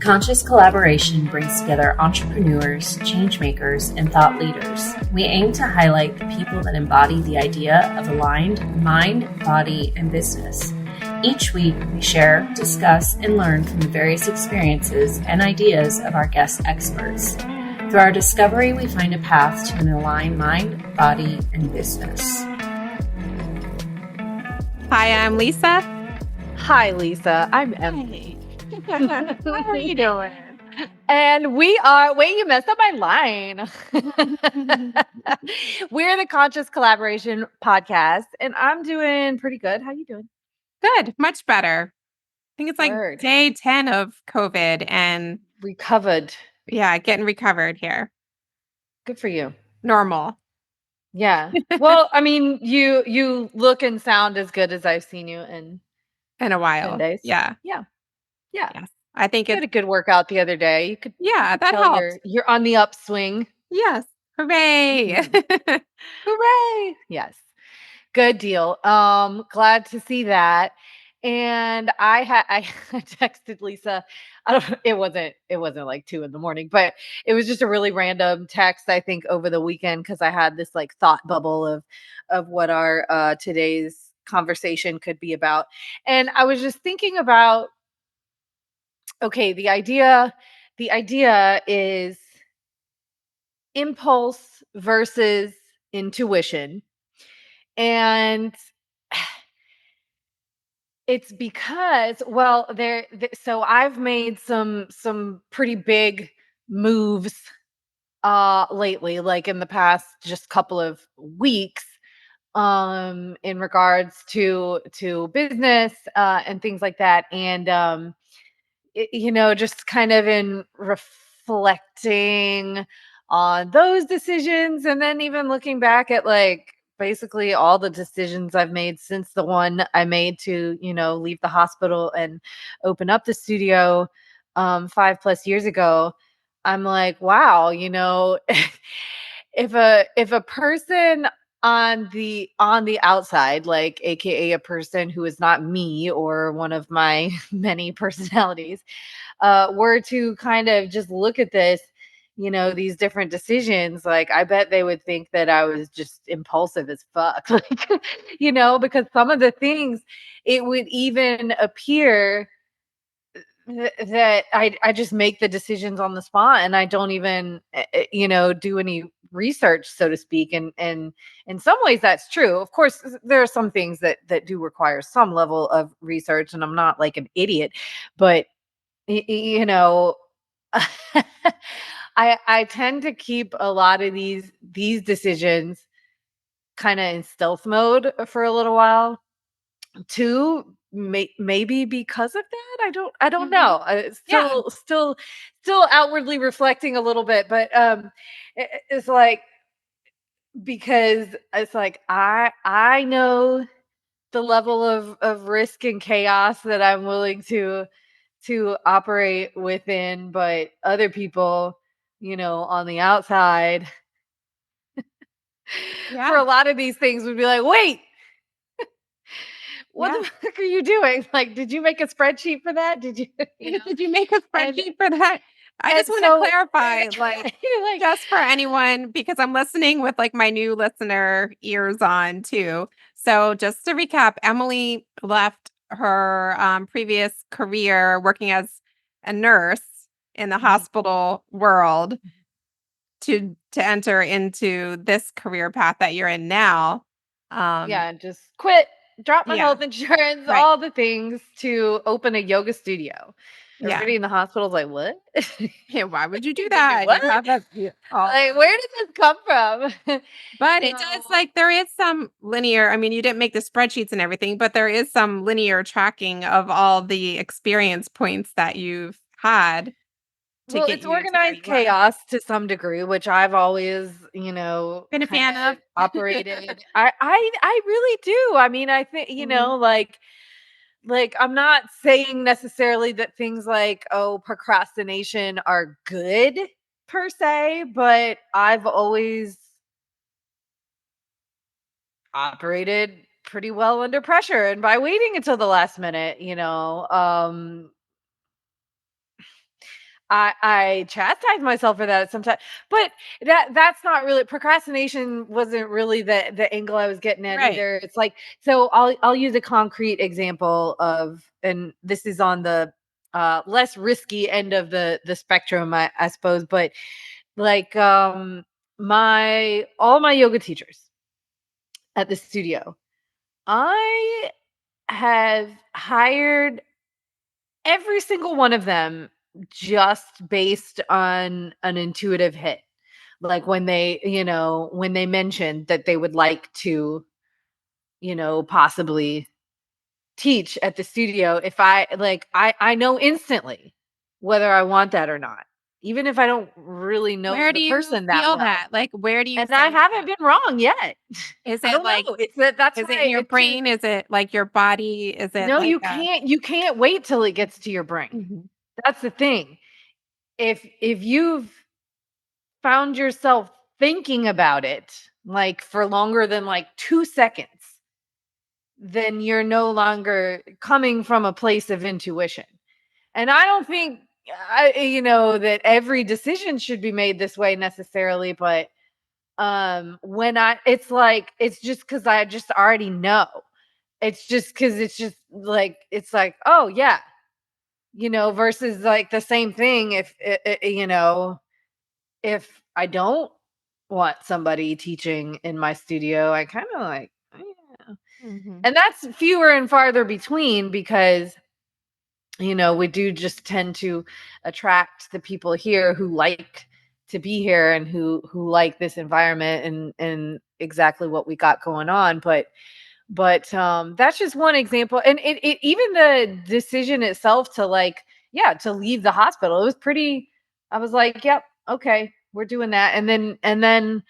Conscious Collaboration brings together entrepreneurs, changemakers, and thought leaders. We aim to highlight the people that embody the idea of aligned mind, body, and business. Each week, we share, discuss, and learn from the various experiences and ideas of our guest experts. Through our discovery, we find a path to an aligned mind, body, and business. Hi, I'm Lisa. Hi, Lisa. I'm Emily. How are you doing? And we are, wait, you messed up my line. We're the Conscious Collaboration Podcast, and I'm doing pretty good. How you doing? Good, much better. I think it's like Word. day 10 of COVID and Recovered. yeah, getting recovered here. Good for you. Normal. Yeah. Well, I mean, you look and sound as good as I've seen you in a while. 10 days. Yeah. Yeah. Yes. I think You had a good workout the other day. You could that tell helped. you're on the upswing. Yes. Hooray. Hooray. Yes. Good deal. Glad to see that. And I texted Lisa. It wasn't like 2 a.m, but it was just a really random text, I think, over the weekend, because I had this like thought bubble of what our today's conversation could be about. And I was just thinking about, okay, the idea is impulse versus intuition. And it's because, well, so I've made some pretty big moves lately, like in the past just couple of weeks, in regards to business and things like that. And just kind of in reflecting on those decisions, and then even looking back at like basically all the decisions I've made since the one I made to, leave the hospital and open up the studio 5+ years ago. I'm like, wow, if a person on the outside, like aka a person who is not me or one of my many personalities, were to kind of just look at this, these different decisions, like I bet they would think that I was just impulsive as fuck. Like, because some of the things, it would even appear that I just make the decisions on the spot, and I don't even do any research, so to speak. And in some ways that's true. Of course, there are some things that do require some level of research, and I'm not like an idiot, but I tend to keep a lot of these decisions kind of in stealth mode for a little while too. Maybe because of that, I don't know. Still outwardly reflecting a little bit, but it's like, because it's like I know the level of risk and chaos that I'm willing to operate within, but other people, on the outside, for a lot of these things, would be like, wait, what the fuck are you doing? Like, did you make a spreadsheet for that? Did you, Did you make a spreadsheet for that? I just want to clarify, like, just for anyone, because I'm listening with like my new listener ears on too. So just to recap, Emily left her previous career working as a nurse in the hospital world to enter into this career path that you're in now. And just quit, drop my health insurance, Right. all the things, to open a yoga studio. Everybody in the hospital is like, what? Yeah, why would you do that? What? You have that, Like, where did this come from? But it does, like, there is some linear, I mean, you didn't make the spreadsheets and everything, but there is some linear tracking of all the experience points that you've had. Well, it's organized chaos to some degree, which I've always, been a fan of. operated. I really do. I mean, I think, like I'm not saying necessarily that things like, oh, procrastination are good per se, but I've always operated pretty well under pressure, and by waiting until the last minute, I chastise myself for that sometimes, but that's not really, procrastination wasn't really the angle I was getting at either. It's like, so I'll use a concrete example of, and this is on the less risky end of the spectrum, I suppose, but like all my yoga teachers at the studio, I have hired every single one of them just based on an intuitive hit. Like when they, when they mentioned that they would like to, possibly teach at the studio, if I like, I know instantly whether I want that or not, even if I don't really know Where the do you person that feel well. that? Like, where do you And I sense haven't that? been wrong yet. Is I it don't like, know. It's that's is it why in your it's just, brain? Is it like your body? Is it no, like you can't wait till it gets to your brain. Mhm. That's the thing. If you've found yourself thinking about it like for longer than like 2 seconds, then you're no longer coming from a place of intuition. And I don't think that every decision should be made this way necessarily, but when it's like, it's just cuz I just already know. It's just cuz it's like, oh yeah, versus like the same thing if I don't want somebody teaching in my studio, I kind of like, oh, yeah. Mhm. And that's fewer and farther between because, we do just tend to attract the people here who like to be here and who like this environment and exactly what we got going on. But that's just one example. And it even the decision itself to like, yeah, to leave the hospital, it was pretty, I was like, yep, okay, we're doing that. And then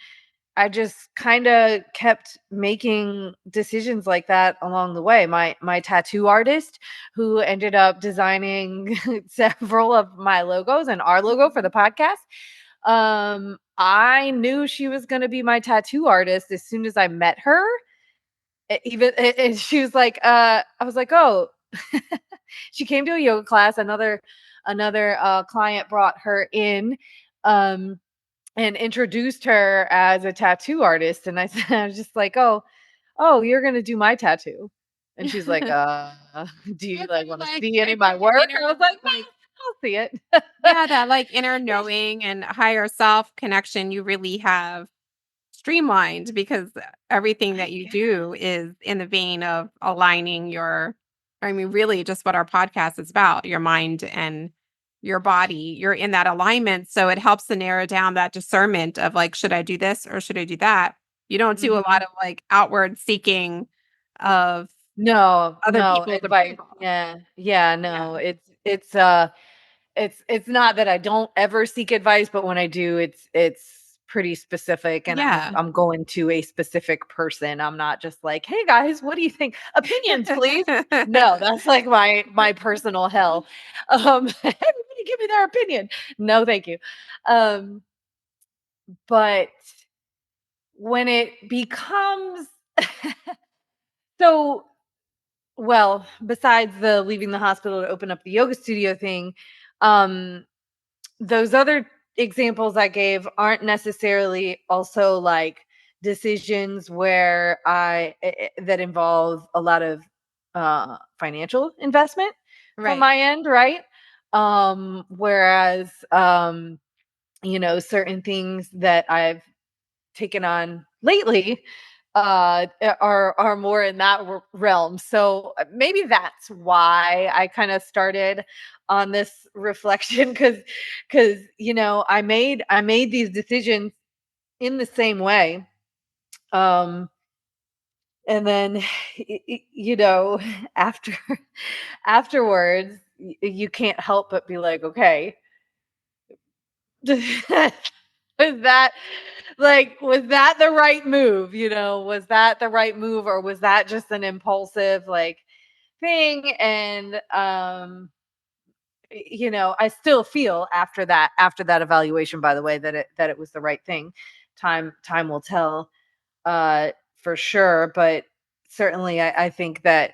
I just kind of kept making decisions like that along the way. My tattoo artist, who ended up designing several of my logos and our logo for the podcast, I knew she was going to be my tattoo artist as soon as I met her. And she was like, I was like, oh, she came to a yoga class. Another client brought her in, and introduced her as a tattoo artist. And I said, I was just like, oh, you're gonna do my tattoo. And she's like, do you like want to see any of my work? I was like, I'll see it. Yeah, that like inner knowing and higher self connection you really have streamlined because everything that you do is in the vein of aligning I mean, really just what our podcast is about, your mind and your body. You're in that alignment. So it helps to narrow down that discernment of like, should I do this or should I do that? You don't do a lot Mhm. of like outward seeking of No, other no people's advice. approval. Yeah, no. Yeah. It's not that I don't ever seek advice, but when I do, it's pretty specific, and Yeah. I'm going to a specific person. I'm not just like, "Hey guys, what do you think? Opinions, please." No, that's like my personal hell. Everybody give me their opinion. No, thank you. Um, but when it becomes so, well, besides the leaving the hospital to open up the yoga studio thing, um those other examples I gave aren't necessarily also like decisions where that involve a lot of financial investment from Right. my end, right? Whereas certain things that I've taken on lately are more in that realm. So maybe that's why I kind of started on this reflection because I made these decisions in the same way. um and then after afterwards you can't help but be like, okay, was that was that the right move? Was that the right move, or was that just an impulsive like thing? And I still feel after that evaluation, by the way, that it was the right thing. Time will tell, for sure, but certainly I think that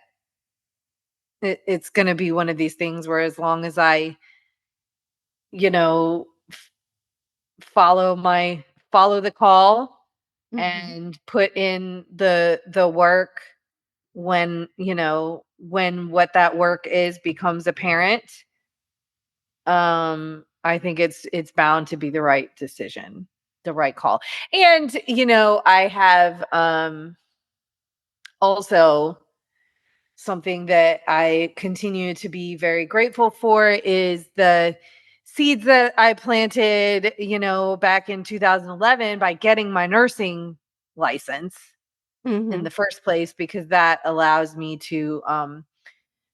it's going to be one of these things where as long as I follow the call Mhm. and put in the work when what that work is becomes apparent. I think it's bound to be the right decision, the right call. And I have also something that I continue to be very grateful for is the seeds that I planted, back in 2011 by getting my nursing license in the first place, because that allows me to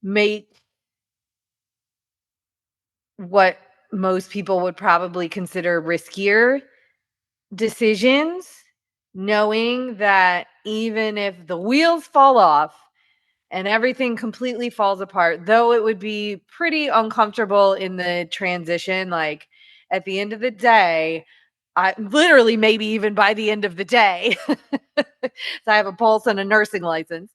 make what most people would probably consider riskier decisions, knowing that even if the wheels fall off and everything completely falls apart, though it would be pretty uncomfortable in the transition, like at the end of the day, I literally, maybe even by the end of the day, so I have a pulse and a nursing license,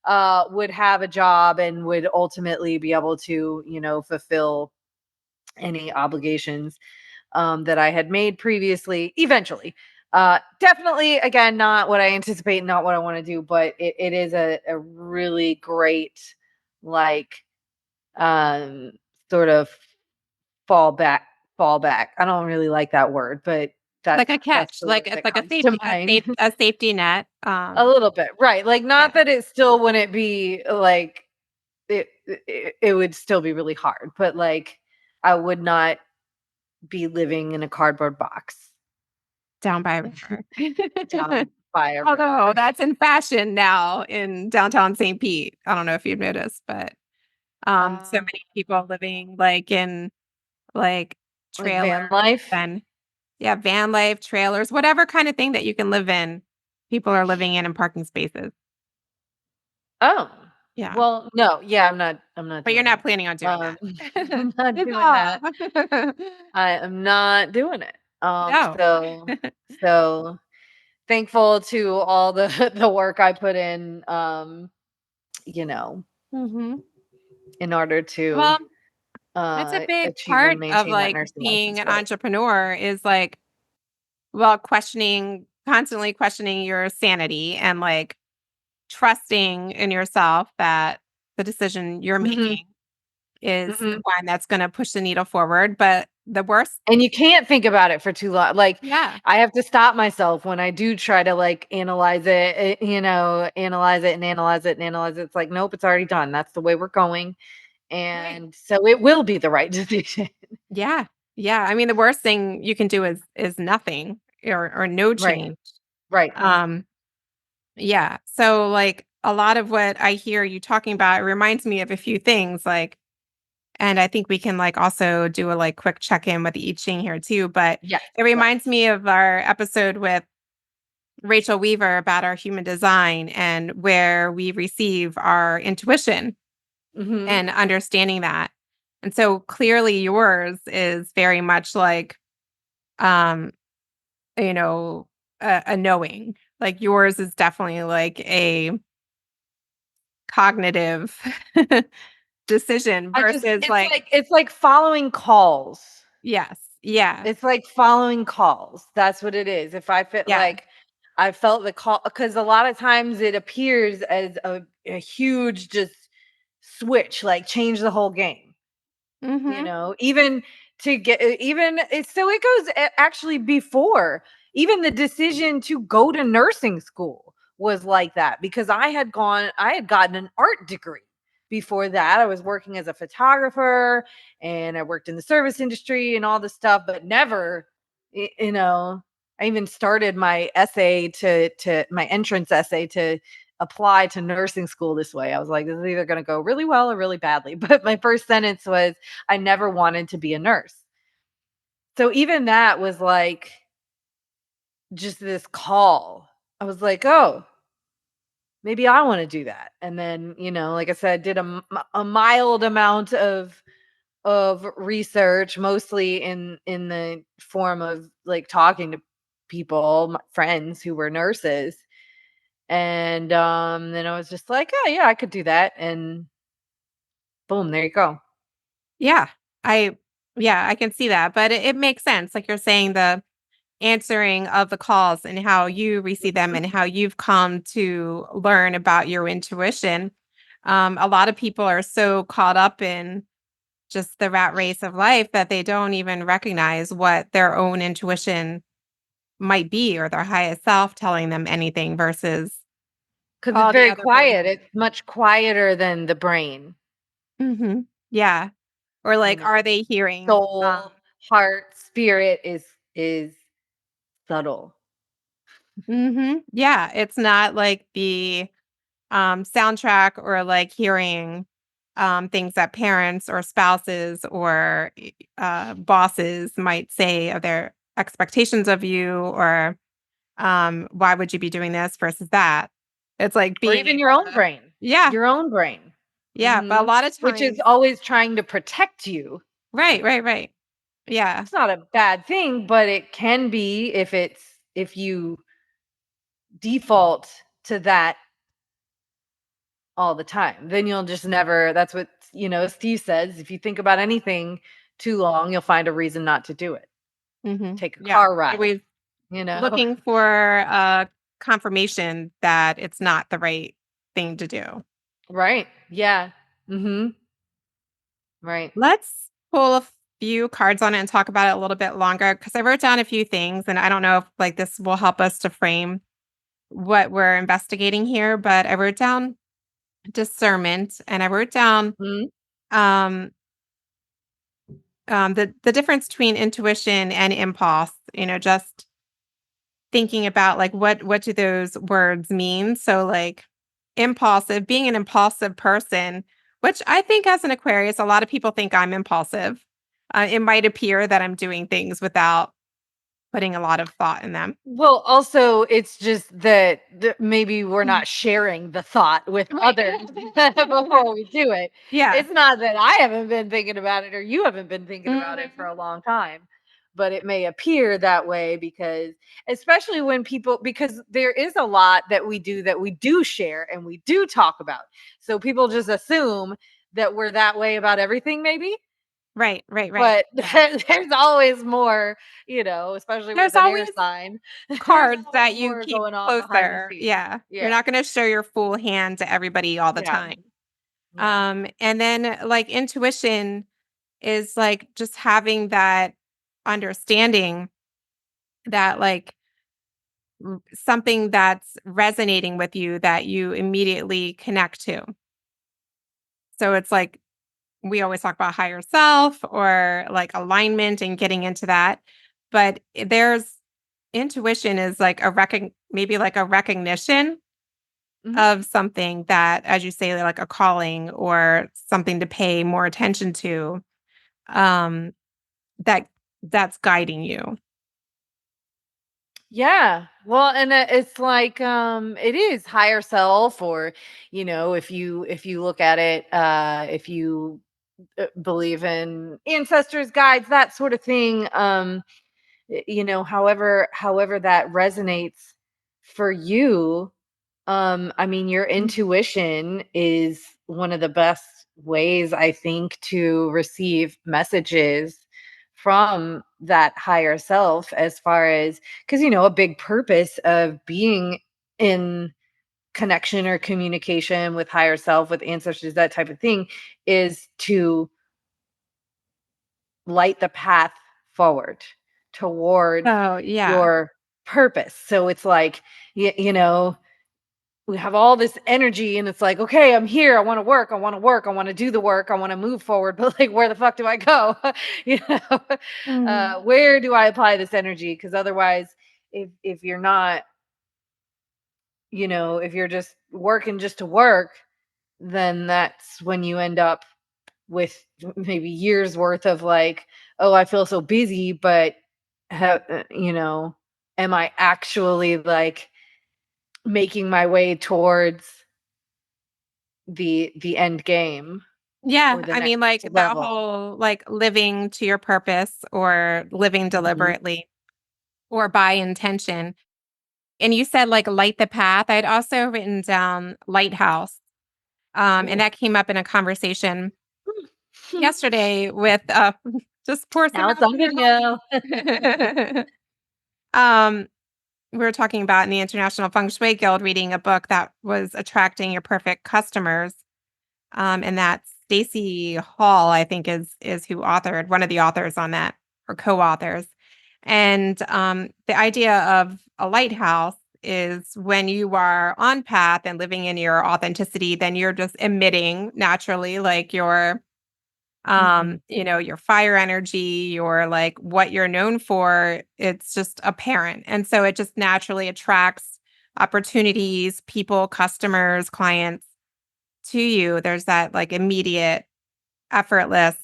would have a job and would ultimately be able to, fulfill any obligations that I had made previously, eventually. Definitely, again, not what I anticipate, not what I want to do, but it is a really great, like, sort of fallback. I don't really like that word, but Like a that's catch, the like word it's that like comes to mind. a safety net. A little bit, right? Like, not Yeah. that it still wouldn't be like it would still be really hard, but like I would not be living in a cardboard box Down by a river. down by a Although river. that's in fashion now in downtown St. Pete. I don't know if you've noticed, but so many people living like in like Like trailers van life. and yeah, van life, trailers, whatever kind of thing that you can live in, people are living in parking spaces. Oh, Yeah. well, no, yeah, I'm not But you're doing not that. planning on doing that. I'm not It's doing that. all. I am not doing it. No. So thankful to all the the work I put in, you know, Mhm. in order to Well, that's a big achieve and part of, maintain that like, nursing being license. an But entrepreneur is, like, well, constantly questioning your sanity and, like, trusting in yourself that the decision you're mhm, making is the mhm. one that's gonna push the needle forward, but the worst. And you can't think about it for too long. Like, Yeah, I have to stop myself when I do try to, like, analyze it, analyze it and analyze it and analyze it. It's like, nope, it's already done. That's the way we're going. right. And so it will be the right decision. Yeah, yeah, I mean, the worst thing you can do is nothing or no Right. change. Right. Um, yeah, so, like, a lot of what I hear you talking about, it reminds me of a few things, like and I think we can, like, also do a, like, quick check-in with the I Ching here too, but Yes. it Yes. reminds me of our episode with Rachel Weaver about our human design and where we receive our intuition Mhm. and understanding that. And so clearly yours is very much like, um, you know, a knowing. Like yours is definitely like a cognitive decision I just versus like, it's like following calls. yes, yeah, It's like following calls. That's what it is. If I feel yeah. like I felt the call, because a lot of times it appears as a huge just switch, like change the whole game. Mhm. Even to get even so it goes actually before even the decision to go to nursing school was like that, because I had gotten an art degree. Before that, I was working as a photographer and I worked in the service industry and all this stuff, but never y- you know I even started my essay to my entrance essay to apply to nursing school this way. I was like, this is either going to go really well or really badly. But my first sentence was, I never wanted to be a nurse. So even that was like just this call. I was like, oh, maybe I want to do that. And then, like I said, did a mild amount of research, mostly in the form of like talking to people, my friends who were nurses. And then I was just like, oh yeah, I could do that. And boom, there you go. Yeah. I Yeah, I can see that, but it makes sense. Like you're saying, the answering of the calls and how you receive them and how you've come to learn about your intuition. A lot of people are so caught up in just the rat race of life that they don't even recognize what their own intuition might be or their highest self telling them anything versus Because it's all the very other quiet. voices. It's much quieter than the brain. Mhm. Yeah. Or You like, know, are they hearing? soul, heart, spirit is subtle. Yeah. It's not like the soundtrack or like hearing things that parents or spouses or bosses might say of their expectations of you or why would you be doing this versus that. It's like Or being even your able own to, brain. yeah, Your own brain. yeah. But a lot of Which is times, always trying to protect you. right. Yeah. It's not a bad thing, but it can be if you default to that all the time. Then you'll just never, that's what, Steve says, if you think about anything too long, you'll find a reason not to do it. Take a Yeah. car ride, Always you know. looking for confirmation that it's not the right thing to do. Right. Yeah. Mhm. Right. Let's pull a few cards on it and talk about it a little bit longer because I wrote down a few things and I don't know if like this will help us to frame what we're investigating here, but I wrote down discernment and I wrote down Mhm. um the difference between intuition and impulse, just thinking about like what do those words mean? So like impulsive, being an impulsive person, which I think as an Aquarius, a lot of people think I'm impulsive. It might appear that I'm doing things without putting a lot of thought in them. Well, also, it's just that maybe we're not sharing the thought with others before we do it. Yeah. It's not that I haven't been thinking about it or you haven't been thinking about it for Mhm. a long time, but it may appear that way because, especially when people, because there is a lot that we do share and we do talk about. So people just assume that we're that way about everything, maybe. Right. But Yeah. there's always more, especially with There's an air always sign. There's cards always that you more keep going on behind the closer. scenes. Yeah. You're Yeah. not going to show your full hand to everybody all the Yeah. time. Yeah. And then like intuition is like just having that understanding that like something that's resonating with you that you immediately connect to. So it's like we always talk about higher self or like alignment and getting into that. But there's intuition is like maybe like a recognition Mhm. of something that, as you say, like a calling or something to pay more attention to, um, that that's guiding you. Yeah. Well, and it's like it is higher self, or if you look at it, if you believe in ancestors, guides, that sort of thing, however that resonates for you. I mean, your intuition is one of the best ways, I think, to receive messages from that higher self, as far as, because a big purpose of being in connection or communication with higher self, with ancestors, that type of thing, is to light the path forward toward So yeah. your purpose. So it's like, we have all this energy and it's like, okay, I'm here. I want to work. I want to work. I want to do the work. I want to move forward. But like, where the fuck do I go? you know, Mhm. where do I apply this energy? Because otherwise, if you're not, if you're just working just to work, then that's when you end up with maybe years worth of like, oh, I feel so busy, but am I actually like making my way towards the end game Yeah, or the I next mean, like that level? whole like living to your purpose or living Mhm. deliberately or by intention. And you said like light the path. I'd also written down lighthouse. And Ooh. that came up in a conversation yesterday with Just pour some Now it's on video. We were talking about in the International Feng Shui Guild reading a book that was attracting your perfect customers. And that Stacy Hall, I think, is who authored, one of the authors on that, or co-authors. And the idea of a lighthouse is when you are on path and living in your authenticity, then you're just emitting naturally, like your your fire energy, your like what you're known for, it's just apparent. And so it just naturally attracts opportunities, people, customers, clients to you. There's that like immediate, effortless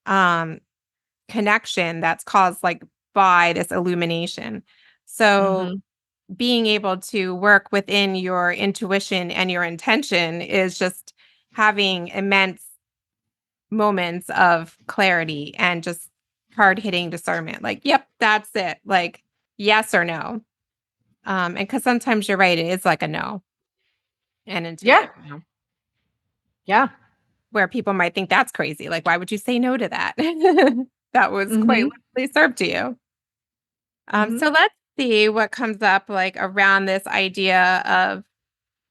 connection that's caused like by this illumination. So being able to work within your intuition and your intention is just having immense moments of clarity and just hard hitting discernment. Like, yep, that's it. Like, yes or no. And because sometimes you're right, it is like a no. And intuitive, Yeah. where people might think that's crazy. Like, why would you say no to that? That was quite literally served to you. So let's see what comes up like around this idea of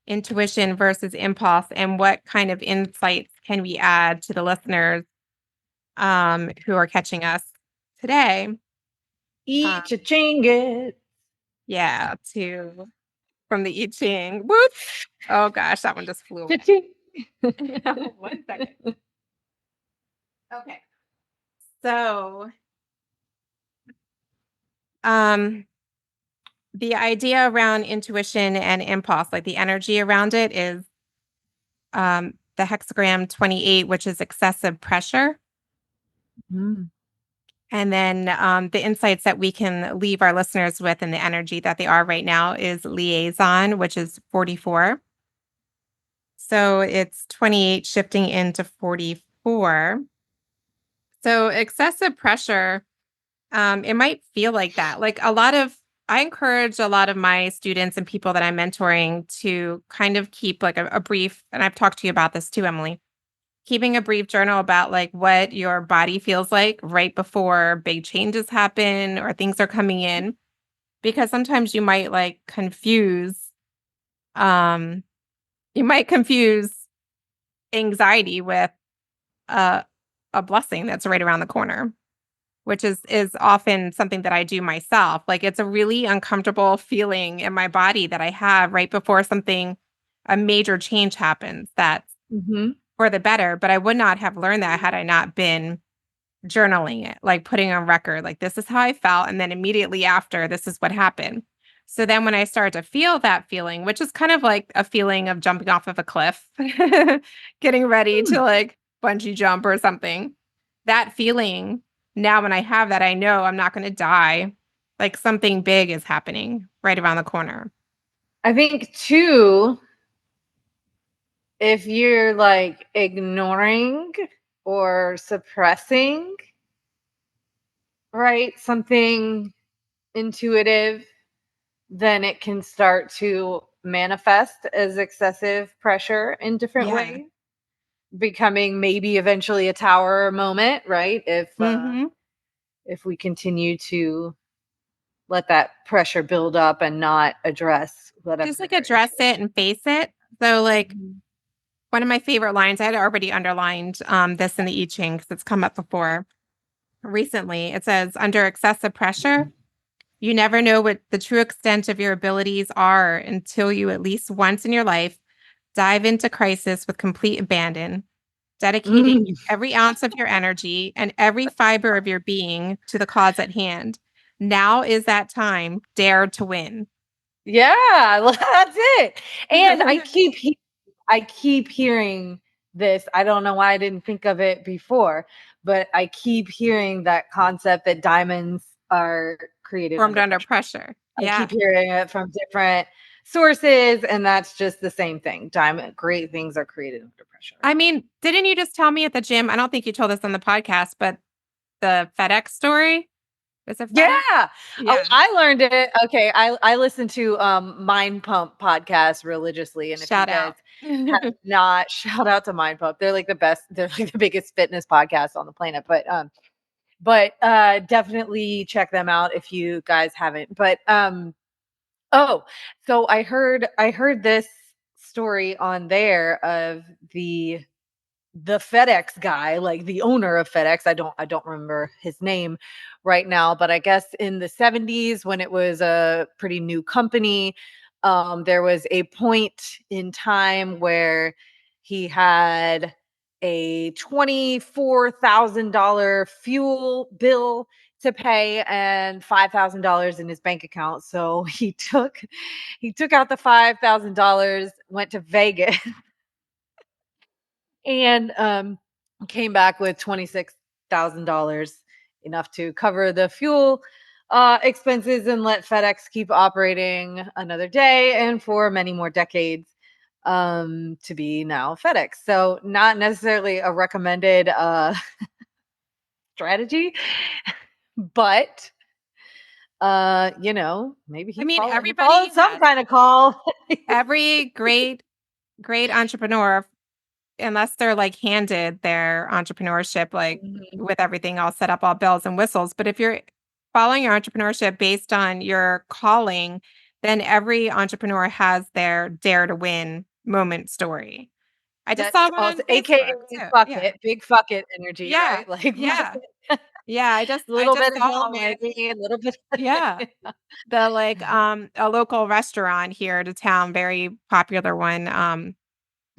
intuition versus impulse, and what kind of insights can we add to the listeners who are catching us today. Cha-ching it. Yeah, from the I Ching. Whoop. Oh gosh, that one just flew away. 1 second. Okay. So, the idea around intuition and impulse, like the energy around it, is the hexagram 28, which is excessive pressure. And then the insights that we can leave our listeners with and the energy that they are right now is liaison, which is 44. So it's 28 shifting into 44. So excessive pressure, it might feel like that. Like I encourage a lot of my students and people that I'm mentoring to kind of keep like a brief, and I've talked to you about this too, Emily, keeping a brief journal about like what your body feels like right before big changes happen or things are coming in. Because sometimes you might like um, confuse anxiety with a blessing that's right around the corner, which is often something that I do myself. Like it's a really uncomfortable feeling in my body that I have right before a major change happens that's for the better. But I would not have learned that had I not been journaling it, like putting on record, like this is how I felt. And then immediately after, this is what happened. So then when I start to feel that feeling, which is kind of like a feeling of jumping off of a cliff, getting ready to like bungee jump or something, that feeling, now when I have that, I know I'm not going to die. Like something big is happening right around the corner. I think too, if you're like ignoring or suppressing, right, something intuitive, then it can start to manifest as excessive pressure in different ways, becoming maybe eventually a tower moment, right? If we continue to let that pressure build up and not address whatever. Just like address it and face it. So like one of my favorite lines, I had already underlined this in the I Ching because it's come up before recently. It says, under excessive pressure, you never know what the true extent of your abilities are until you at least once in your life dive into crisis with complete abandon, dedicating every ounce of your energy and every fiber of your being to the cause at hand. Now is that time. Dare to win. Yeah, that's it. And I keep hearing this. I don't know why I didn't think of it before, but I keep hearing that concept that diamonds are created formed under pressure. I keep hearing it from different sources, and that's just the same thing. Great things are created under pressure. I mean, didn't you just tell me at the gym? I don't think you told us on the podcast, but the FedEx story. Is it FedEx? Yeah. Oh, I learned it. Okay. I listen to Mind Pump podcast religiously. And shout out. Have not, shout out to Mind Pump. They're like the best, they're like the biggest fitness podcast on the planet. But But definitely check them out if you guys haven't. But so I heard this story on there of the FedEx guy, like the owner of FedEx. I don't remember his name right now, but I guess in the 70s when it was a pretty new company, there was a point in time where he had a $24,000 fuel bill to pay and $5,000 in his bank account. So he took out the $5,000, went to Vegas and came back with $26,000, enough to cover the fuel expenses and let FedEx keep operating another day and for many more decades, to be now FedEx. So not necessarily a recommended strategy, but maybe I mean, he everybody followed some kind of call. every great entrepreneur, unless they're like handed their entrepreneurship, like with everything all set up, all bells and whistles. But if you're following your entrepreneurship based on your calling, then every entrepreneur has their dare to win moment story. I just saw That's one on also AKA Facebook too. fuck Yeah. it, big fuck it energy, Yeah. right? Like Yeah. a Yeah. I little just bit of saw Hail one. Mary, a little bit. Yeah. The like a local restaurant here to town, very popular one.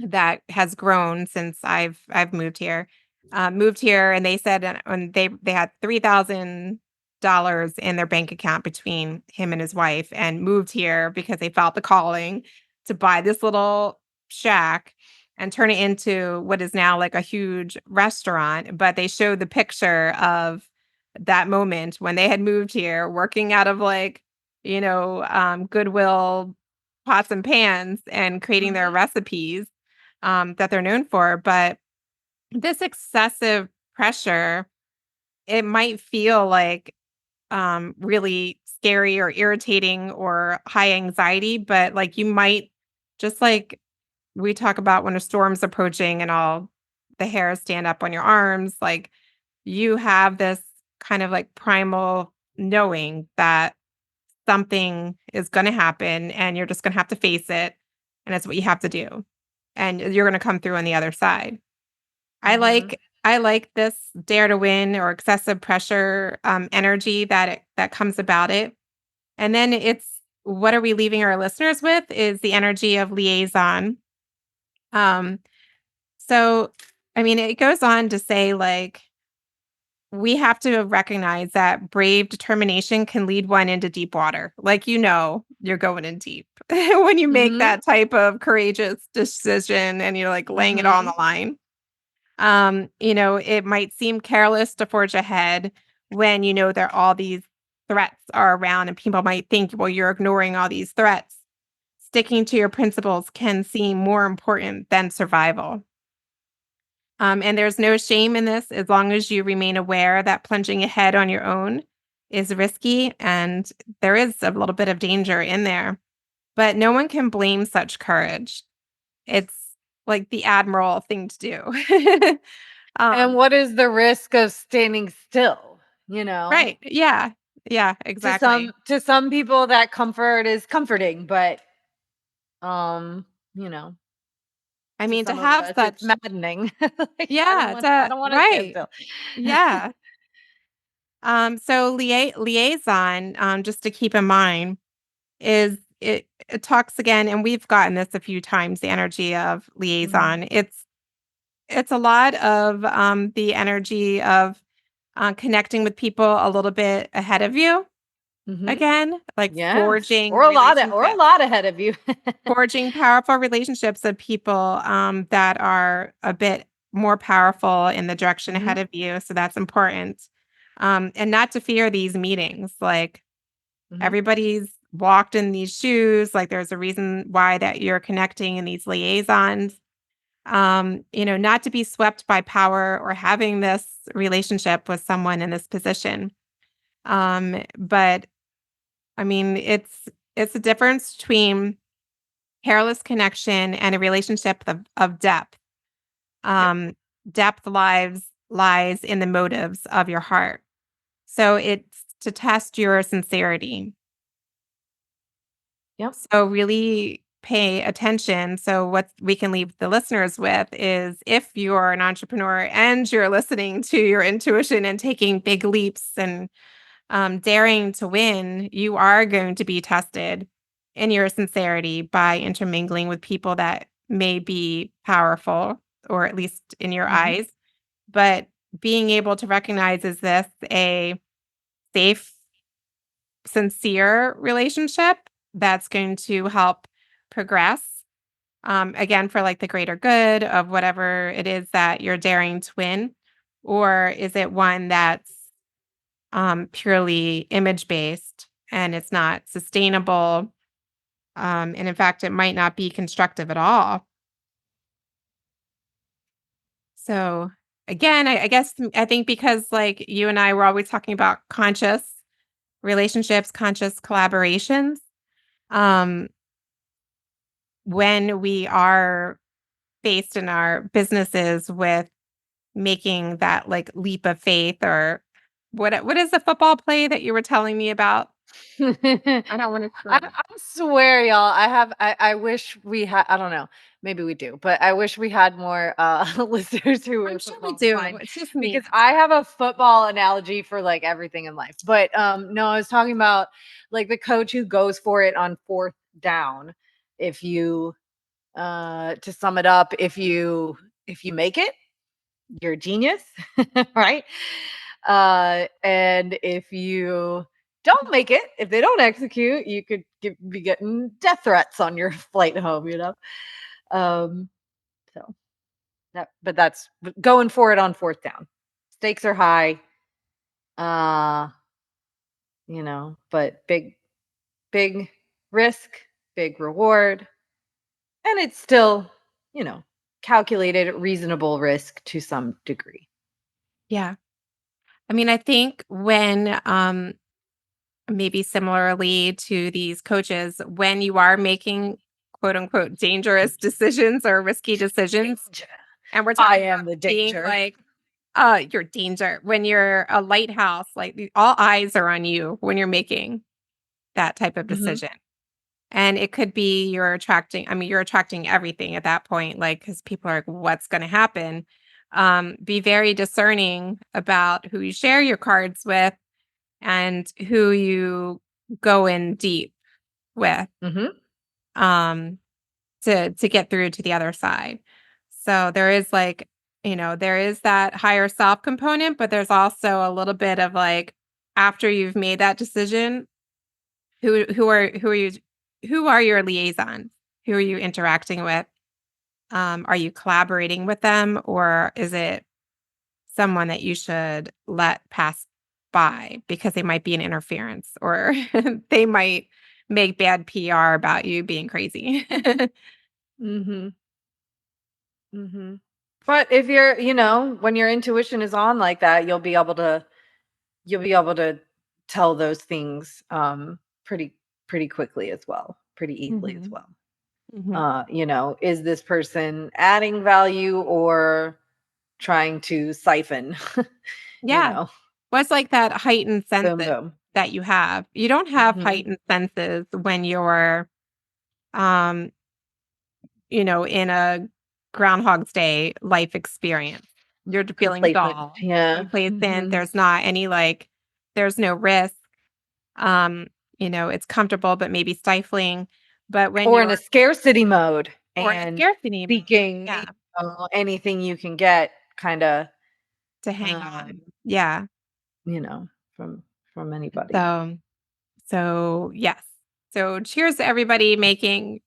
That has grown since I've moved here. Moved here, and they said when they had $3,000 in their bank account between him and his wife, and moved here because they felt the calling to buy this little shack and turn it into what is now like a huge restaurant. But they showed the picture of that moment when they had moved here, working out of like Goodwill pots and pans and creating their recipes that they're known for. But this excessive pressure, it might feel like really scary or irritating or high anxiety, but like you might just like we talk about when a storm's approaching and all the hairs stand up on your arms, like you have this kind of like primal knowing that something is going to happen and you're just going to have to face it. And that's what you have to do. And you're going to come through on the other side. I like this dare to win or excessive pressure energy that comes about it. And then it's what are we leaving our listeners with is the energy of liaison. Um, so I mean, it goes on to say like we have to recognize that brave determination can lead one into deep water. Like, you're going in deep when you make that type of courageous decision and you're like laying it all on the line. It might seem careless to forge ahead when there all these threats are around and people might think, well, you're ignoring all these threats. Sticking to your principles can seem more important than survival. And there's no shame in this as long as you remain aware that plunging ahead on your own is risky and there is a little bit of danger in there. But no one can blame such courage. It's like the admiral thing to do. And what is the risk of standing still, Right. Yeah. Yeah, exactly. To some people that comfort is comforting, but you know, I to mean, to some of have us it's such maddening. Like yeah, I don't want to stand right. still. Yeah. So liaison, just to keep in mind, is it talks again, and we've gotten this a few times, the energy of liaison. It's a lot of the energy of connecting with people a little bit ahead of you. Again, like Yes. forging Or a relationships. lot ahead of you. Forging powerful relationships of people that are a bit more powerful in the direction ahead of you. So that's important. And not to fear these meetings. Like everybody's walked in these shoes. Like there's a reason why that you're connecting in these liaisons. Not to be swept by power or having this relationship with someone in this position. But I mean, it's a difference between careless connection and a relationship of depth. Yep. Depth lies in the motives of your heart. So it's to test your sincerity. Yep. So really pay attention. So what we can leave the listeners with is if you're an entrepreneur and you're listening to your intuition and taking big leaps and daring to win, you are going to be tested in your sincerity by intermingling with people that may be powerful, or at least in your eyes. But being able to recognize, is this a safe, sincere relationship that's going to help progress, again, for like the greater good of whatever it is that you're daring to win? Or is it one that's purely image based and it's not sustainable? And in fact, it might not be constructive at all. So again, I guess I think because like you and I were always talking about conscious relationships, conscious collaborations, um, when we are faced in our businesses with making that like leap of faith, or what is the football play that you were telling me about? I don't want to. I swear, y'all, I wish we had, I don't know, maybe we do, but I wish we had more listeners who were I'm sure we football do. inclined, It's just me. because I have a football analogy for like everything in life. But no, I was talking about like the coach who goes for it on fourth down. If you to sum it up, if you make it, you're a genius, right? And if you don't make it, if they don't execute, you could be getting death threats on your flight home, you know? So but that's going for it on fourth down. Stakes are high, uh, but big risk, big reward. And it's still, calculated, reasonable risk to some degree. Yeah. I mean, I think when maybe similarly to these coaches, when you are making quote unquote dangerous decisions or risky decisions, and we're talking I am about the being danger. like, you're danger. When you're a lighthouse, like all eyes are on you when you're making that type of decision. And it could be you're attracting everything at that point, like, because people are like, what's going to happen? Be very discerning about who you share your cards with and who you go in deep with, um, to get through to the other side. So there is like, there is that higher self component, but there's also a little bit of like, after you've made that decision, who are your liaisons? Who are you interacting with? Are you collaborating with them, or is it someone that you should let pass by because they might be an interference, or they might make bad PR about you being crazy? But if you're, when your intuition is on like that, you'll be able to tell those things pretty quickly as well, pretty easily as well. Is this person adding value or trying to siphon? Yeah. What's like that heightened sense Boom, boom. that you have? You don't have heightened senses when you're, um, in a Groundhog's Day life experience. You're feeling dull, complacent. There's not any like, there's no risk. It's comfortable, but maybe stifling. But when or you're in a scarcity mode or in a and scarcity mode, seeking anything you can get, kind of to hang on. Yeah. from anybody. So yes. So cheers to everybody making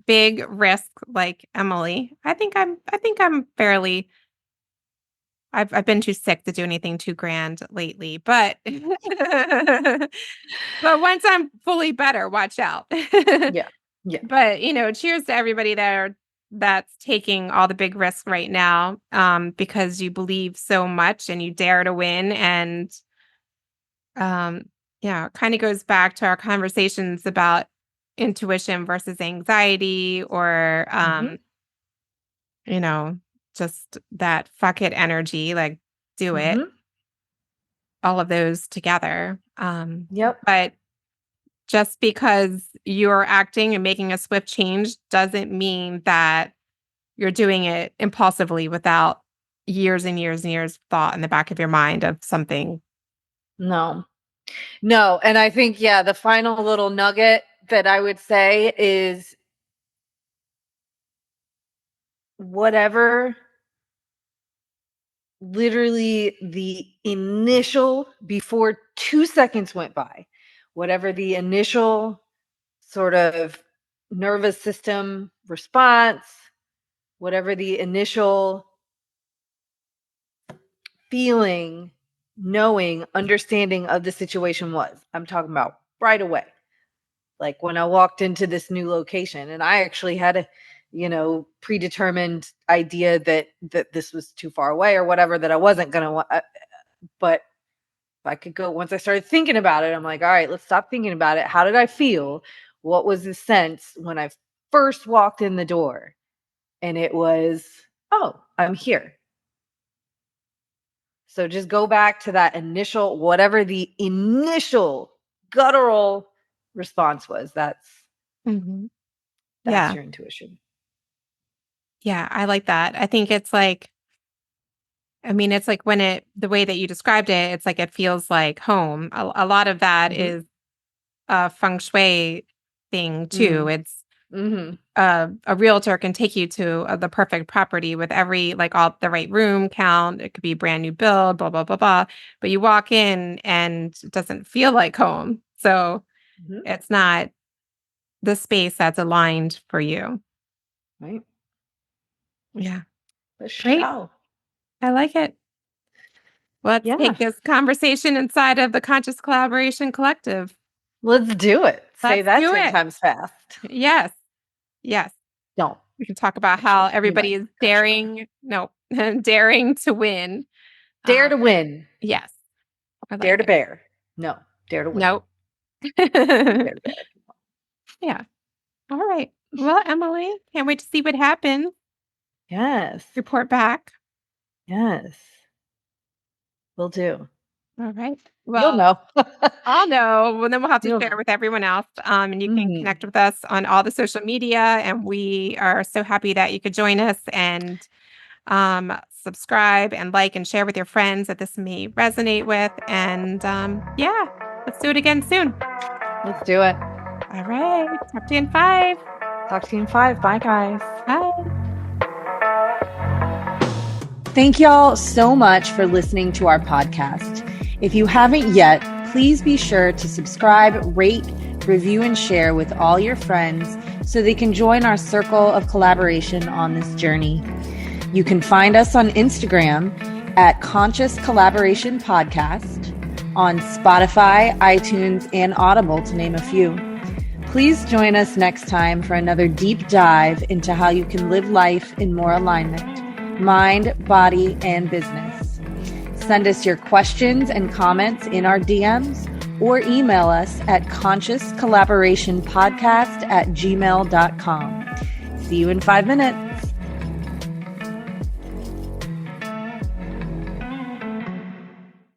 big risk like Emily. I think I'm fairly I've been too sick to do anything too grand lately, but but once I'm fully better, watch out. Yeah. But cheers to everybody that's taking all the big risks right now, because you believe so much and you dare to win. And yeah, it kind of goes back to our conversations about intuition versus anxiety, or you know, just that fuck it energy, like do it. all of those together. Yep. But just because you're acting and making a swift change doesn't mean that you're doing it impulsively without years and years and years of thought in the back of your mind of something. No. And I think, the final little nugget that I would say is whatever literally the initial, before 2 seconds went by, whatever the initial sort of nervous system response, whatever the initial feeling, knowing, understanding of the situation was. I'm talking about right away. Like when I walked into this new location, and I actually had a predetermined idea that this was too far away or whatever, that I wasn't going to, but if I could go, once I started thinking about it, I'm like, all right, let's stop thinking about it. How did I feel? What was the sense when I first walked in the door? And it was, oh, I'm here. So just go back to that initial, whatever the initial guttural response was. That's your intuition. Yeah, I like that. I think it's like, it's like when the way that you described it, it's like it feels like home. A lot of that is a feng shui thing too. It's a realtor can take you to the perfect property with every, like, all the right room count. It could be brand new build, blah, blah, blah, blah. But you walk in and it doesn't feel like home. So it's not the space that's aligned for you. Right. Yeah. Great. I like it. Let's take this conversation inside of the Conscious Collaboration Collective. Let's do it. Say that 10 times fast. Yes. Don't. We can talk about how everybody is daring to win. Dare to win. Yes. Dare to bear. No. Dare to win. Nope. Dare to bear. Yeah. All right. Well, Emily, can't wait to see what happens. Yes. Report back. Yes. Will do. All right. Well, you'll know. I'll know. Well, then we'll have to share with everyone else. And you can connect with us on all the social media. And we are so happy that you could join us and subscribe and like and share with your friends that this may resonate with. And let's do it again soon. Let's do it. All right. Talk to you in 5. Talk to you in 5. Bye, guys. Bye. Thank y'all so much for listening to our podcast. If you haven't yet, please be sure to subscribe, rate, review, and share with all your friends so they can join our circle of collaboration on this journey. You can find us on Instagram at Conscious Collaboration Podcast, on Spotify, iTunes, and Audible, to name a few. Please join us next time for another deep dive into how you can live life in more alignment, mind, body, and business. Send us your questions and comments in our DMs or email us at consciouscollaborationpodcast@gmail.com. See you in 5 minutes.